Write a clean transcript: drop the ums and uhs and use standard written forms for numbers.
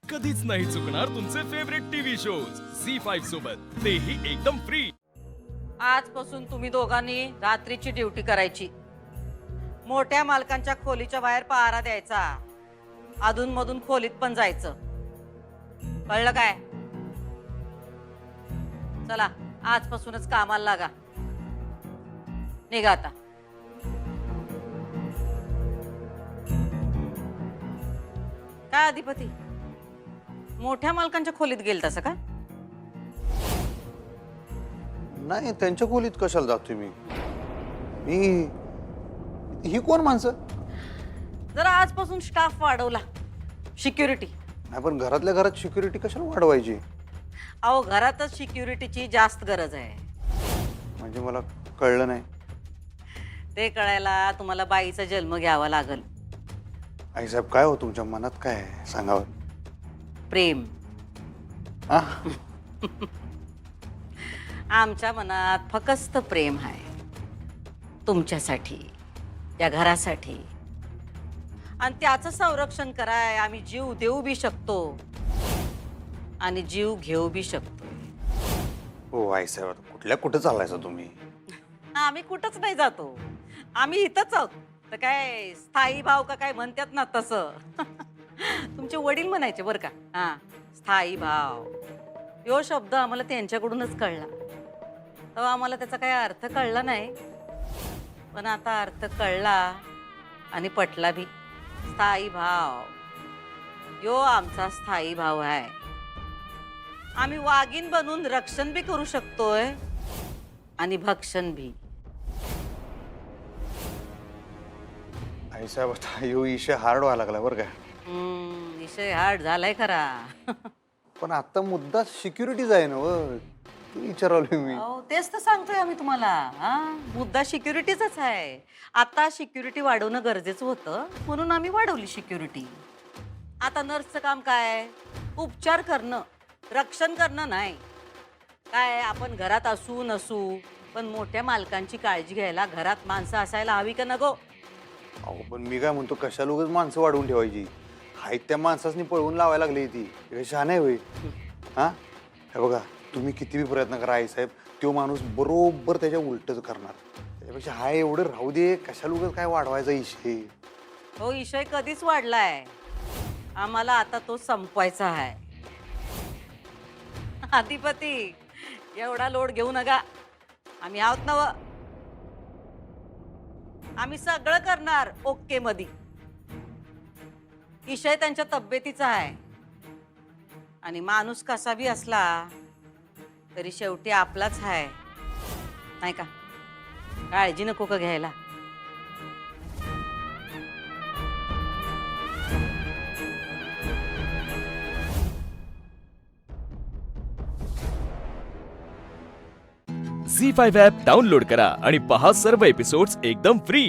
कधीच नाही चुकणार तुमचे फेवरेट टीव्ही शोज झी5 सोबत, तेही एकदम फ्री। आजपासून तुम्ही दोघांनी रात्रीची ड्युटी करायची। मोठ्या मालकांच्या खोलीच्या बाहेर पहारा द्यायचा, अधून मधून खोलीत पण जायचं, कळलं काय? चला आजपासूनच कामाला लागा, निघा आता। काय अधिपती, मोठ्या मालकांच्या खोलीत गेल तसं का? नाही, त्यांच्या खोलीत कशाला जातोय मी? ही कोण माणसं? जरा आजपासून स्टाफ वाढवला, सिक्युरिटी। नाही, पण घरातल्या घरात सिक्युरिटी कशाला वाढवायची? अहो घरातच सिक्युरिटीची जास्त गरज आहे। म्हणजे मला कळलं नाही। ते कळायला तुम्हाला बाईचा जन्म घ्यावा लागल। आईसाहेब, काय हो तुमच्या मनात काय आहे सांगावं? प्रेम। हा? आमच्या मनात फकस्त प्रेम आहे, तुमच्यासाठी, या घरासाठी। आणि त्याचं संरक्षण कराय आम्ही जीव देऊ बी शकतो आणि जीव घेऊ बी शकतो। हो आईसाहेब, आता कुठल्या कुठे चाललायचा तुम्ही? आम्ही कुठंच नाही जातो, आम्ही इथंच आहोत। तर काय स्थायी भाव का काय म्हणतात ना तसं। तुमचे वडील म्हणायचे बरं का, हा स्थायी भाव यो शब्द आम्हाला त्यांच्याकडूनच कळला। तेव्हा आम्हाला त्याचा काही अर्थ कळला नाही, पण आता अर्थ कळला आणि पटला भी। स्थायी भाव यो आमचा स्थायी भाव आहे। आम्ही वाघीण बनून रक्षण भी करू शकतोय आणि भक्षण भी। आईसाहेब, आता यो विषय हार्ड व्हायला लागला बरं का? विषय हार्ड झालाय खरा। पण आता मुद्दा सिक्युरिटीच आहे ना व, तू विचारलोय मी। अहो तेच तर सांगतोय आम्ही तुम्हाला, हा मुद्दा सिक्युरिटीचाच आहे। आता सिक्युरिटी वाढवणं गरजेचं होतं, म्हणून आम्ही वाढवली सिक्युरिटी। आता नर्सचं काम काय? उपचार करणं, रक्षण करणं नाही। काय आपण घरात असू नसू, पण मोठ्या मालकांची काळजी घ्यायला घरात माणसं असायला हवी का नको? अहो पण मी काय म्हणतो, कशाला उगाच माणसं वाढवून ठेवायची? हाय त्या माणसासनी पळवून लावायला लागली ती, हे शहाणा आहे होय? हा, हे बघा, तुम्ही किती प्रयत्न करा आईसाहेब, तो माणूस बरोबर त्याच्या उलटच करणार। त्यापेक्षा हाय एवढं राहू दे, कशाला उगाच काय वाढवायचा विषय? तो विषय कधीच वाढलाय, आम्हाला आता तो संपवायचा आहे। अधिपती, एवढा लोड घेऊ नका, आम्ही आहोत नव। आम्ही सगळं करणार ओके मध्ये। विषय त्यांच्या तब्येतीचा आहे, आणि माणूस कसा भी असला तरी शेवटी आपलाच आहे, नाही का? काळजी नको का घ्यायला? झी5 ॲप डाउनलोड करा आणि पहा सर्व एपिसोड्स एकदम फ्री।